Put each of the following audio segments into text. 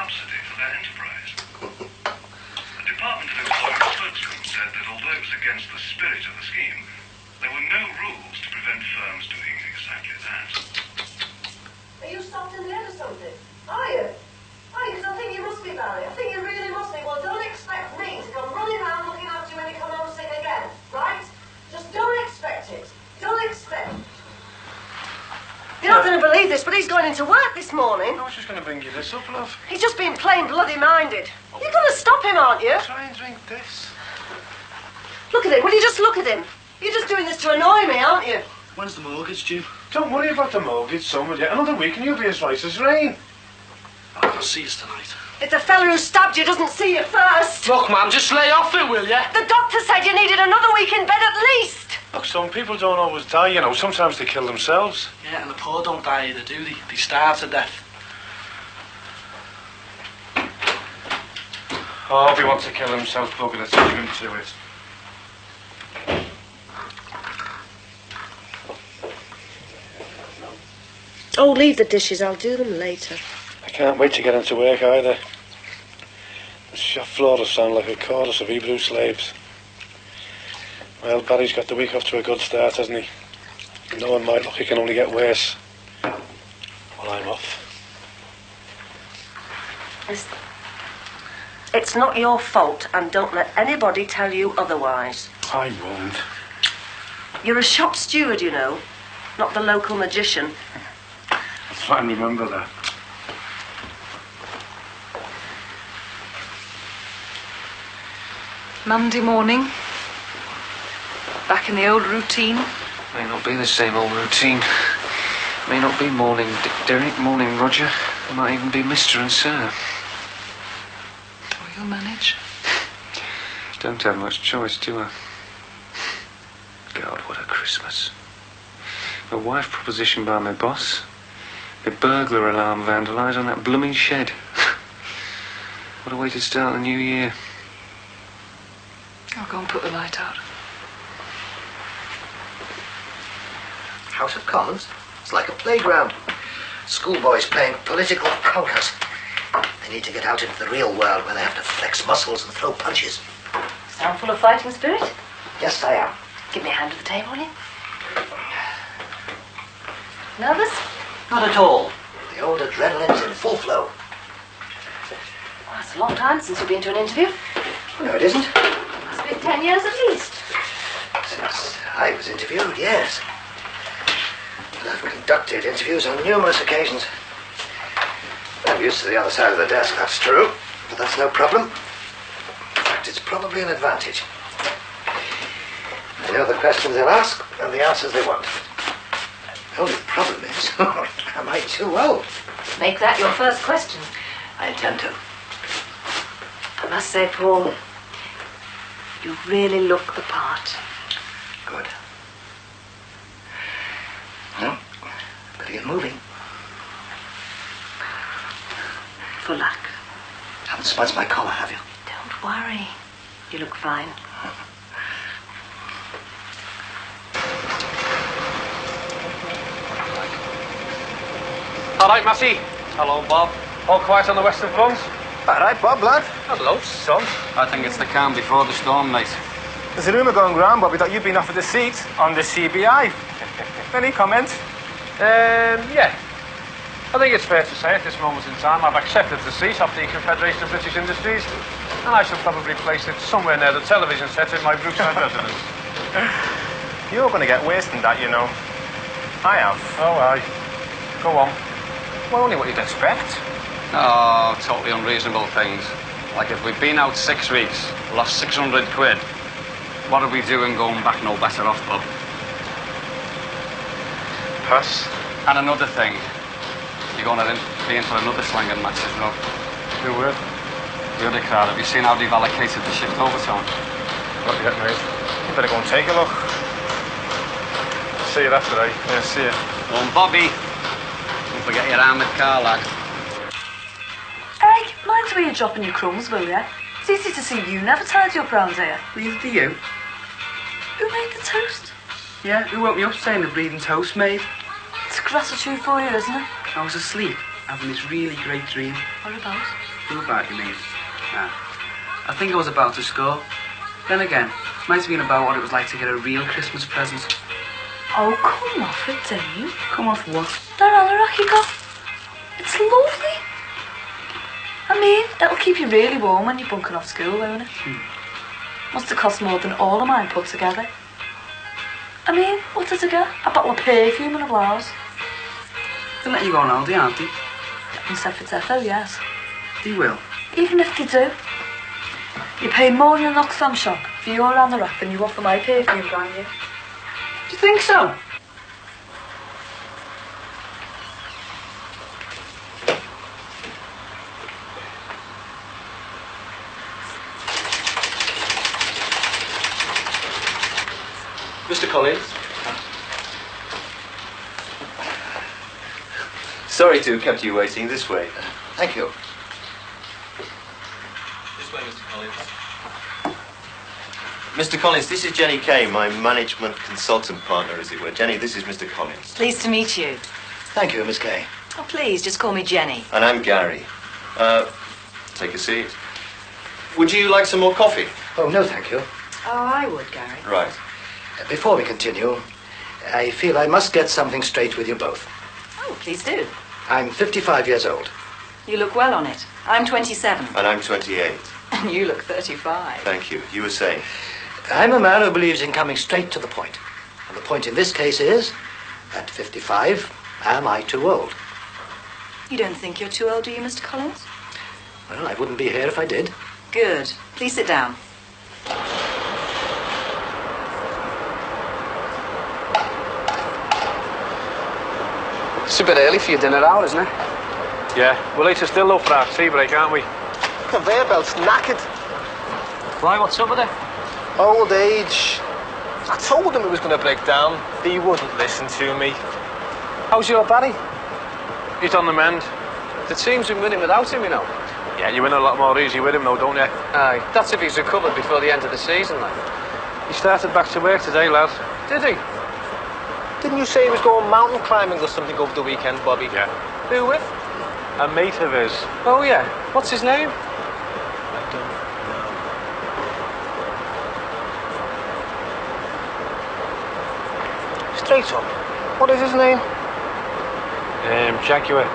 subsidy for their enterprise. The Department of Employment spokesman said that although it was against the spirit of the scheme, there were no rules to prevent firms doing exactly that. Are you stopped in the end or something? Are you? Because I think you must be, Barry. I think you really must be. Well, don't expect me to come running around looking after you when you come home sick again, right? Just don't expect it. Don't expect. You're not going to believe this, but he's going into work this morning. I was just going to bring you this up, love. He's just been plain bloody minded. You're going to stop him, aren't you? Try and drink this. Look at him. Will you just look at him? You're just doing this to annoy me, aren't you? When's the mortgage due? Don't worry about the mortgage, son, will you? Another week and you'll be as right as rain. I'll see you tonight. If the fella who stabbed you doesn't see you first. Look, Mum, just lay off it, will you? The doctor said you needed another week in bed at least. Look, some people don't always die, you know. Sometimes they kill themselves. Yeah, and the poor don't die either, do they? They starve to death. Oh, if he wants to kill himself, bugger, let's leave him to it. Oh, leave the dishes. I'll do them later. I can't wait to get into work either. The shop floor will sound like a chorus of Hebrew slaves. Well, Barry's got the week off to a good start, hasn't he? No one might look, it can only get worse. Well, I'm off. It's not your fault, and don't let anybody tell you otherwise. I won't. You're a shop steward, you know, not the local magician. I'll try and remember that. Monday morning. Back in the old routine. May not be the same old routine. May not be morning Dick Derrick, morning Roger. It might even be Mr. and Sir. Oh, you'll manage. Don't have much choice, do I? God, what a Christmas. A wife proposition by my boss. A burglar alarm vandalised on that blooming shed. What a way to start the new year. I'll go and put the light out. House of Commons? It's like a playground. Schoolboys playing political conkers. They need to get out into the real world where they have to flex muscles and throw punches. Sound full of fighting spirit? Yes, I am. Give me a hand at the table, will you? Nervous? Not at all. The old adrenaline's in full flow. Well, it's a long time since you've been to an interview. No, it isn't. Must be 10 years at least. Since I was interviewed, yes. But I've conducted interviews on numerous occasions. I'm used to the other side of the desk, that's true. But that's no problem. In fact, it's probably an advantage. I know the questions they'll ask and the answers they want. The only problem is, am I too old? Make that your first question. I intend to. I must say, Paul, you really look the part. Good. Well, better get moving. For luck. Haven't smudged my collar, have you? Don't worry. You look fine. All right, Massey. Hello, Bob. All quiet on the Western Front? All right, Bob, lad. Hello, son. I think it's the calm before the storm, mate. There's a rumour going round, Bobby, that you've been offered a seat on the CBI. Any comment? Yeah. I think it's fair to say at this moment in time I've accepted the seat of the Confederation of British Industries, and I shall probably place it somewhere near the television set in my brookside residence. You're going to get worse than that, you know. I have. Oh, aye. Go on. Well, only what you'd expect. Oh, totally unreasonable things. Like if we'd been out 6 weeks, lost 600 quid, what are we doing going back no better off, Bob? Pass. And another thing, you're going to be in for another slanging match as well. Who will? The other crowd, have you seen how they've allocated the shift overtime? Not yet, mate. You better go and take a look. See you after, eh? Yeah, see you. Well, Bobby, don't forget your armoured car, lad. Hey, mind where you're dropping your crumbs, will ya? It's easy to see you never tied your round here. Neither do you. Who made the toast? Yeah, who woke me up saying the bleeding toast made? It's gratitude for you, isn't it? I was asleep, having this really great dream. What about? Who about you, mate? Nah. I think I was about to score. Then again, might have been about what it was like to get a real Christmas present. Oh, come off it, Dave. Come off what? That anorak you got. It's lovely. I mean, it'll keep you really warm when you're bunking off school, won't it? Must have cost more than all of mine put together. I mean, what does it get? A bottle of perfume and a blouse. They'll let you go on holiday, aren't they? Except for Defo, yes. They will. Even if they do. You pay more in an Oxfam shop for your anorak than you offer my perfume, don't you? Do you think so? Mr. Collins. Sorry to have kept you waiting. This way. Thank you. This way, Mr. Collins. Mr. Collins, this is Jenny Kay, my management consultant partner, as it were. Jenny, this is Mr. Collins. Pleased to meet you. Thank you, Miss Kay. Oh, please, just call me Jenny. And I'm Gary. Take a seat. Would you like some more coffee? Oh, no, thank you. Oh, I would, Gary. Right. Before we continue, I feel I must get something straight with you both. Oh, please do. I'm 55 years old. You look well on it. I'm 27. And I'm 28. And you look 35. Thank you. You were saying? I'm a man who believes in coming straight to the point. And the point in this case is, at 55, am I too old? You don't think you're too old, do you, Mr. Collins? Well, I wouldn't be here if I did. Good. Please sit down. It's a bit early for your dinner hour, isn't it? Yeah, we'll eat a still up for our tea break, aren't we? Conveyor belt's knackered. Why, what's up with it? Old age. I told him it was going to break down. He wouldn't listen to me. How's your Barry? He's on the mend. The team's been winning without him, you know. Yeah, you win a lot more easy with him, though, don't you? Aye, that's if he's recovered before the end of the season, like. He started back to work today, lad. Did he? Didn't you say he was going mountain climbing or something over the weekend, Bobby? Yeah. Who with? A mate of his. Oh, yeah. What's his name? I don't know. Straight up. What is his name? Jaguar.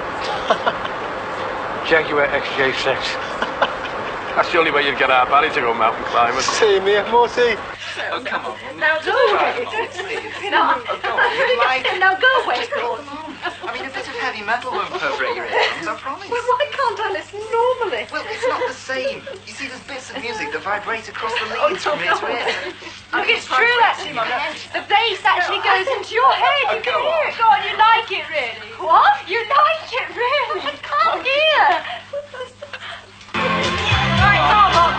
Jaguar XJ6. That's the only way you'd get our Barry to go mountain climbing. Same here, Morty. Oh, come on. Now go away. Now go away. I mean, a bit of heavy metal won't perforate your eardrums, I promise. Well, why can't I listen normally? Well, it's not the same. You see, there's bits of music that vibrate across the leads from ear to ear. Look, it's true, actually, Mum. The bass actually goes into your head. You can hear it. Go on, you like it, really? What? You like it, really? I can't hear. Right, come on.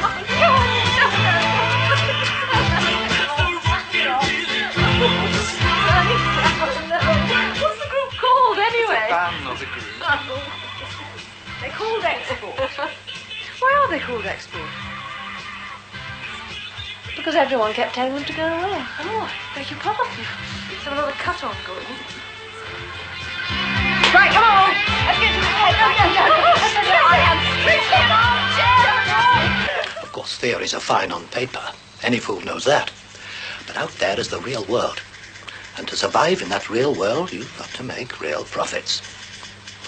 What's the group called, anyway? It's a band, not a group. They're called Export. Why are they called Export? Because everyone kept telling them to go away. Oh, beg your pardon. Let's have another cut on going. Right, come on. Let's get to the head. Of course, theories are fine on paper. Any fool knows that. But out there is the real world. And to survive in that real world, you've got to make real profits.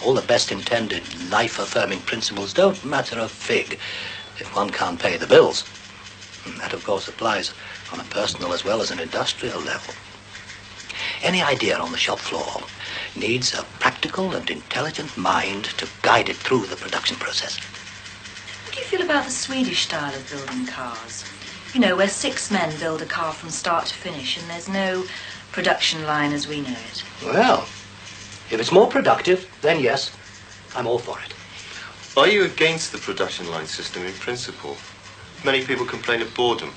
All the best intended life-affirming principles don't matter a fig if one can't pay the bills. And that, of course, applies on a personal as well as an industrial level. Any idea on the shop floor needs a practical and intelligent mind to guide it through the production process. What do you feel about the Swedish style of building cars? You know, where 6 men build a car from start to finish and there's no production line as we know it. Well, if it's more productive, then yes, I'm all for it. Are you against the production line system in principle? Many people complain of boredom.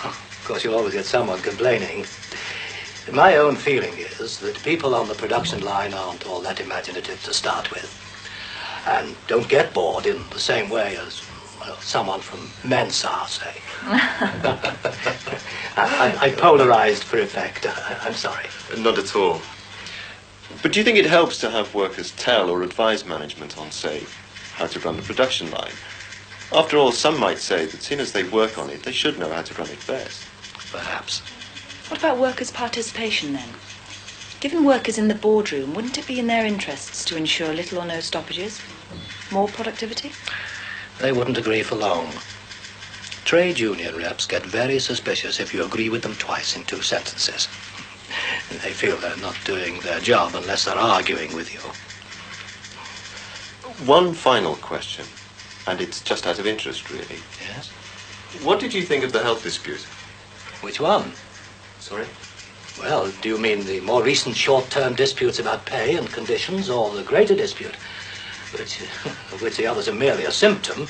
Of course, you'll always get someone complaining. My own feeling is that people on the production line aren't all that imaginative to start with. And don't get bored in the same way as, well, someone from Mensa, say. I polarized for effect. I'm sorry. Not at all. But do you think it helps to have workers tell or advise management on, say, how to run the production line. After all, some might say that seeing as they work on it, they should know how to run it best. Perhaps. What about workers' participation then? Given workers in the boardroom, wouldn't it be in their interests to ensure little or no stoppages? More productivity? They wouldn't agree for long. Trade union reps get very suspicious if you agree with them twice in 2 sentences. They feel they're not doing their job unless they're arguing with you. One final question, and it's just out of interest, really. Yes? What did you think of the health dispute? Which one? Sorry? Well, do you mean the more recent short-term disputes about pay and conditions, or the greater dispute, of which the others are merely a symptom?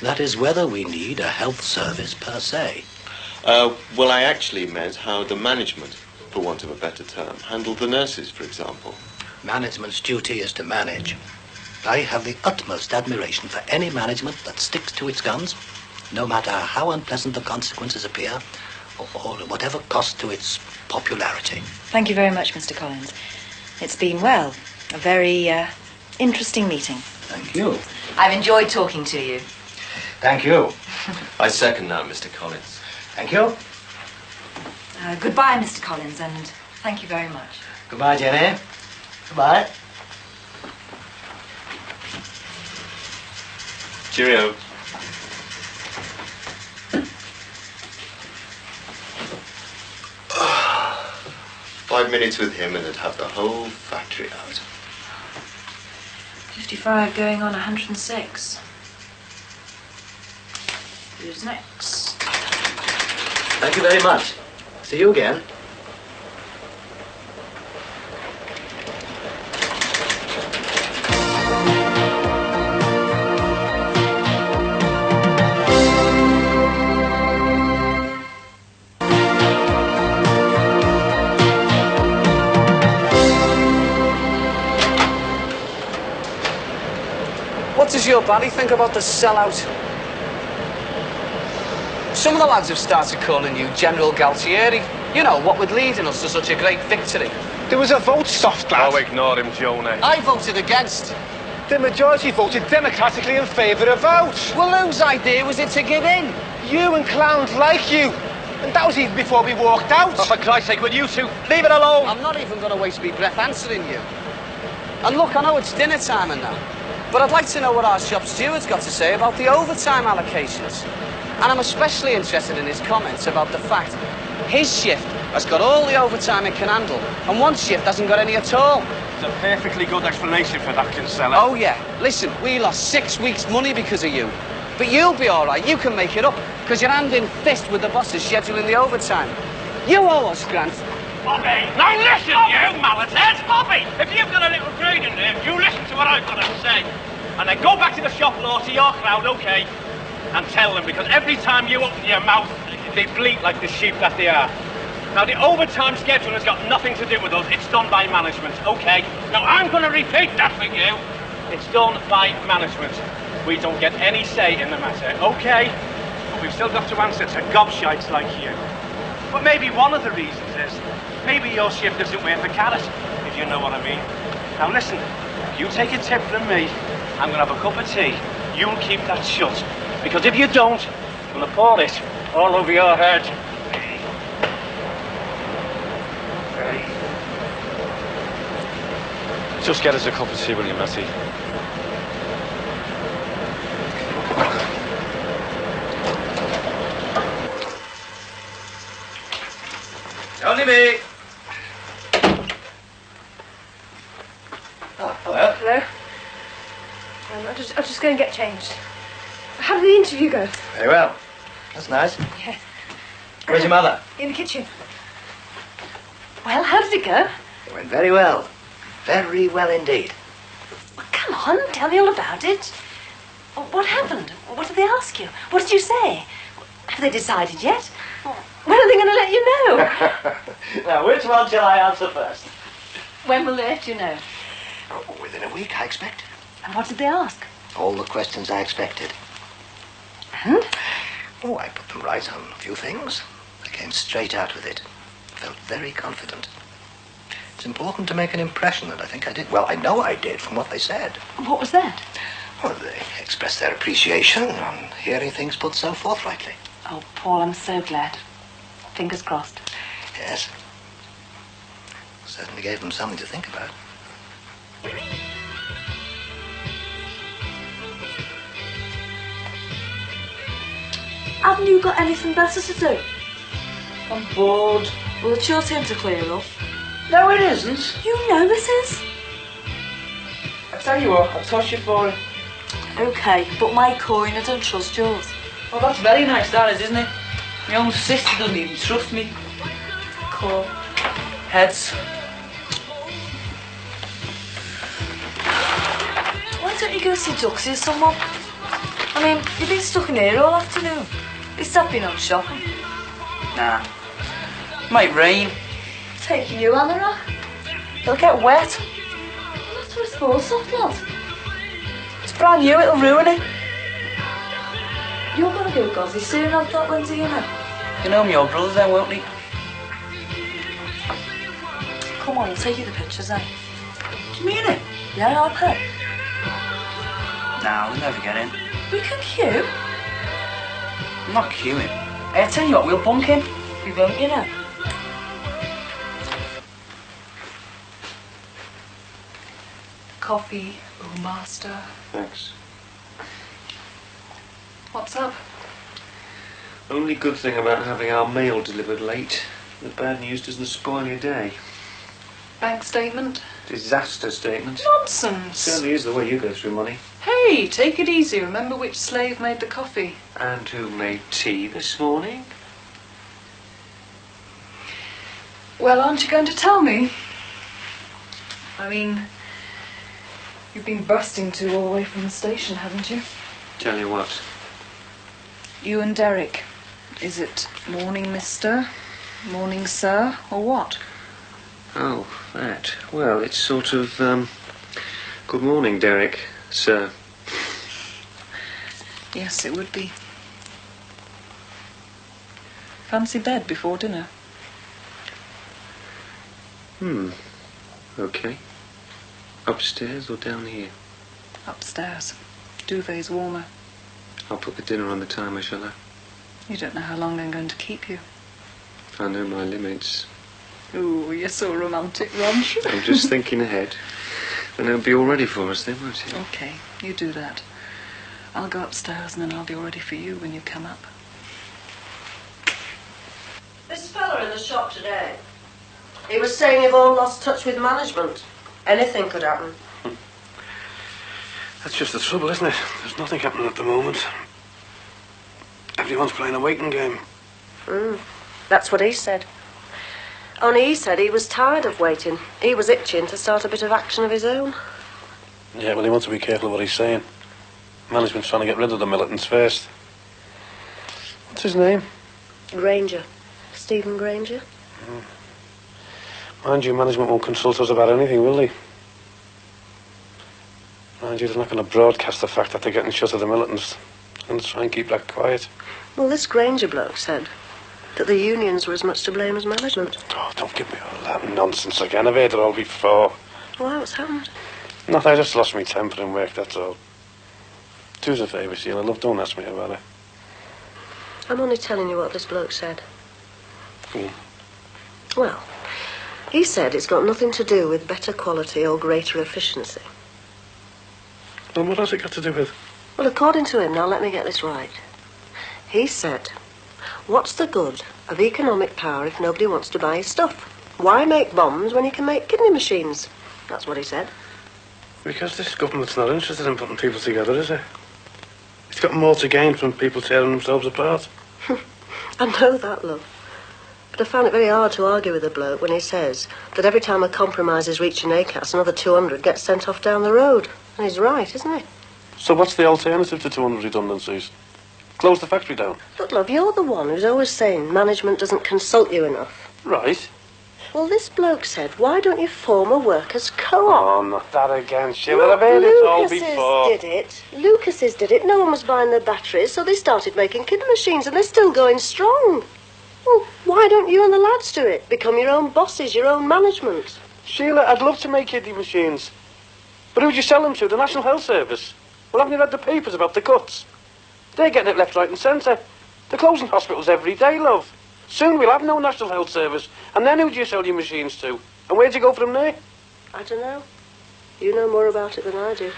That is whether we need a health service per se. Well, I actually meant how the management, for want of a better term, handled the nurses, for example. Management's duty is to manage. I have the utmost admiration for any management that sticks to its guns, no matter how unpleasant the consequences appear, or at whatever cost to its popularity. Thank you very much, Mr. Collins. It's been, well, a very interesting meeting. Thank you. I've enjoyed talking to you. Thank you. I second that, Mr. Collins. Thank you. Goodbye, Mr. Collins, and thank you very much. Goodbye, Jenny. Goodbye. Cheerio. Five minutes with him and it'd have the whole factory out. 55 going on 106. Who's next? Thank you very much. See you again. What does your Barry think about the sellout? Some of the lads have started calling you General Galtieri. You know, what with leading us to such a great victory. There was a vote, soft lad. Oh, ignore him, Jonah. I voted against. The majority voted democratically in favour of vote. Well, whose idea was it to give in? You and clowns like you. And that was even before we walked out. Oh, for Christ's sake, will you two leave it alone? I'm not even going to waste my breath answering you. And look, I know it's dinner time and that, but I'd like to know what our shop steward's got to say about the overtime allocations. And I'm especially interested in his comments about the fact his shift has got all the overtime it can handle, and one shift hasn't got any at all. There's a perfectly good explanation for that, Kinsella. Oh, yeah. Listen, we lost 6 weeks' money because of you. But you'll be all right. You can make it up, because you're hand in fist with the bosses scheduling the overtime. You owe us, Grant. Bobby! Now listen, you mallet-heads! Bobby! If you've got a little brain in there, you listen to what I've got to say. And then go back to the shop floor to your crowd, OK? And tell them, because every time you open your mouth, they bleat like the sheep that they are. Now, the overtime schedule has got nothing to do with us. It's done by management, OK? Now, I'm going to repeat that for you. It's done by management. We don't get any say in the matter, OK? But we've still got to answer to gobshites like you. But maybe one of the reasons is, maybe your shift isn't worth a carrot, if you know what I mean. Now, listen, if you take a tip from me, I'm going to have a cup of tea. You'll keep that shut. Because if you don't, I'm going to pour it all over your head. Just get us a cup of tea, will you, Matty? Only me. Oh, hello. Hello. I'll just go and get changed. How did the interview go? Very well. That's nice. Yeah. Where's your mother? In the kitchen. Well, how did it go? It went very well. Very well indeed. Well, come on, tell me all about it. What happened? What did they ask you? What did you say? Have they decided yet? When are they going to let you know? Now, which one shall I answer first? When will they let you know? Oh, within a week, I expect. And what did they ask? All the questions I expected. And? Oh, I put them right on a few things. I came straight out with it. Felt very confident. It's important to make an impression, and I think I did. Well, I know I did from what they said. What was that? Well, they express their appreciation on hearing things put so forthrightly. Oh, Paul, I'm so glad. Fingers crossed. Yes. Certainly gave them something to think about. Haven't you got anything better to do? I'm bored. Well, it's your turn to clear up. No, it isn't. You know it is. I tell you what, I'll toss you for it. Okay, but my coin, I don't trust yours. Well, that's very nice, that is, isn't it? My own sister doesn't even trust me. Cool. Heads. Why don't you go see Duxie or someone? I mean, you've been stuck in here all afternoon. At least I've been out shopping. Nah. Might rain. Taking you on the rock. It'll get wet. That's what it's for, soft lad. It's brand new, it'll ruin it. You're gonna go gozzy soon, I thought, when do you know? You know me, your brother then, won't he? Come on, I'll take you the pictures then. Do you mean it? Yeah, I'll pay. Nah, we'll never get in. We can queue. I'm not queuing. Hey, I tell you what, we'll bunk in. We won't, you know. Coffee, oh master. Thanks. What's up? Only good thing about having our mail delivered late. The bad news doesn't spoil your day. Bank statement? Disaster statement. Nonsense. Certainly is the way you go through money. Hey, take it easy. Remember which slave made the coffee? And who made tea this morning? Well, aren't you going to tell me? I mean, you've been bursting to all the way from the station, haven't you? Tell you what. You and Derek. Is it morning, mister? Morning, sir? Or what? Oh, that. Well, it's sort of, good morning, Derek, sir. Yes, it would be. Fancy bed before dinner? Okay. Upstairs or down here? Upstairs. Duvet's warmer. I'll put the dinner on the timer, shall I? You don't know how long I'm going to keep you. I know my limits. Ooh, you're so romantic, Ron. I'm just thinking ahead. Then it'll be all ready for us then, won't it? Okay, you do that. I'll go upstairs and then I'll be all ready for you when you come up. This fella in the shop today, he was saying you've all lost touch with management. Anything could happen. That's just the trouble, isn't it? There's nothing happening at the moment. Everyone's playing a waiting game. That's what he said. Only he said he was tired of waiting. He was itching to start a bit of action of his own. Yeah, well, he wants to be careful of what he's saying. Management's trying to get rid of the militants first. What's his name? Granger. Stephen Granger. Mind you, management won't consult us about anything, will they? Mind you, they're not going to broadcast the fact that they're getting shut of the militants. And try and keep that quiet. Well, this Granger bloke said that the unions were as much to blame as management. Oh, don't give me all that nonsense again. I've heard it all before. Why, what's happened? Nothing, I just lost my temper in work, that's all. Do us a favour, Sheila, love, don't ask me about it. I'm only telling you what this bloke said. Go on. Well, he said it's got nothing to do with better quality or greater efficiency. And what has it got to do with? Well, according to him, now let me get this right. He said, what's the good of economic power if nobody wants to buy his stuff? Why make bombs when you can make kidney machines? That's what he said. Because this government's not interested in putting people together, is it? It's got more to gain from people tearing themselves apart. I know that, love. But I found it very hard to argue with the bloke when he says that every time a compromise is reached in ACAS, another 200 gets sent off down the road. And he's right, isn't he? So what's the alternative to 200 redundancies? Close the factory down? Look, love, you're the one who's always saying management doesn't consult you enough. Right. Well, this bloke said, why don't you form a workers' co-op? Oh, not that again, Sheila. I've heard it all before. Lucas's did it. Lucas's did it. No one was buying their batteries, so they started making kidney machines, and they're still going strong. Well, why don't you and the lads do it? Become your own bosses, your own management. Sheila, I'd love to make kidney machines. But who'd you sell them to? The National Health Service? Well, haven't you read the papers about the cuts? They're getting it left, right and centre. They're closing hospitals every day, love. Soon we'll have no National Health Service. And then who do you sell your machines to? And where do you go from there? I don't know. You know more about it than I do.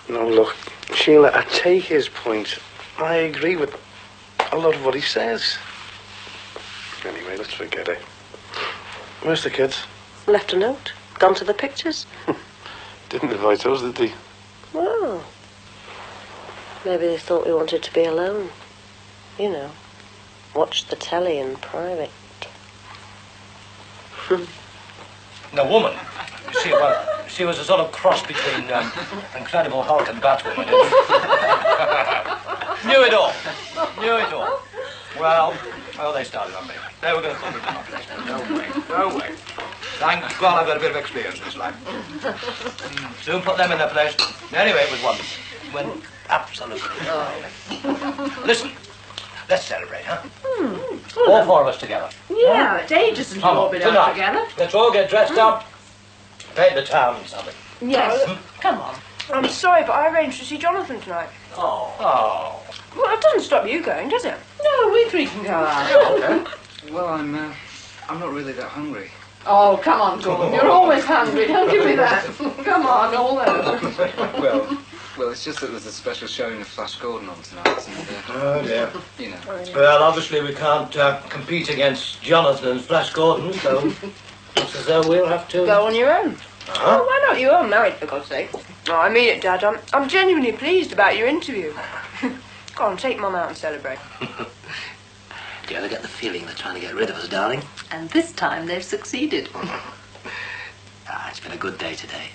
No, look, Sheila, I take his point. I agree with a lot of what he says. Anyway, let's forget it. Where's the kids? Left a note. Gone to the pictures. Didn't invite us, did they? Well, maybe they thought we wanted to be alone. You know, watch the telly in private. The woman, you see, well, she was a sort of cross between Incredible Hulk and Batwoman. Knew it all. Knew it all. Well, they started on me. They were going to put me to my place. No way. Thank God I've got a bit of experience in this life. Soon put them in their place. Anyway, it was wonderful. Went absolutely. Listen, let's celebrate, huh? All four of us together. Yeah, it's ages since we've all been out together. Let's all get dressed up, paint the town something. Yes. Come on. I'm sorry, but I arranged to see Jonathan tonight. Oh. Well, it doesn't stop you going, does it? No, we three can go out. Okay. Well, I'm not really that hungry. Oh, come on, Gordon. You're always hungry. Don't give me that. Come on, all over. Well, it's just that there's a special showing of Flash Gordon on tonight. And, Oh, dear. You know. Well, obviously we can't compete against Jonathan and Flash Gordon, so looks as though we'll have to... Go on your own. Huh? Oh, why not? You are married, for God's sake. Oh, I mean it, Dad. I'm genuinely pleased about your interview. Go on, take Mum out and celebrate. Do you ever get the feeling they're trying to get rid of us, darling? And this time they've succeeded. It's been a good day today.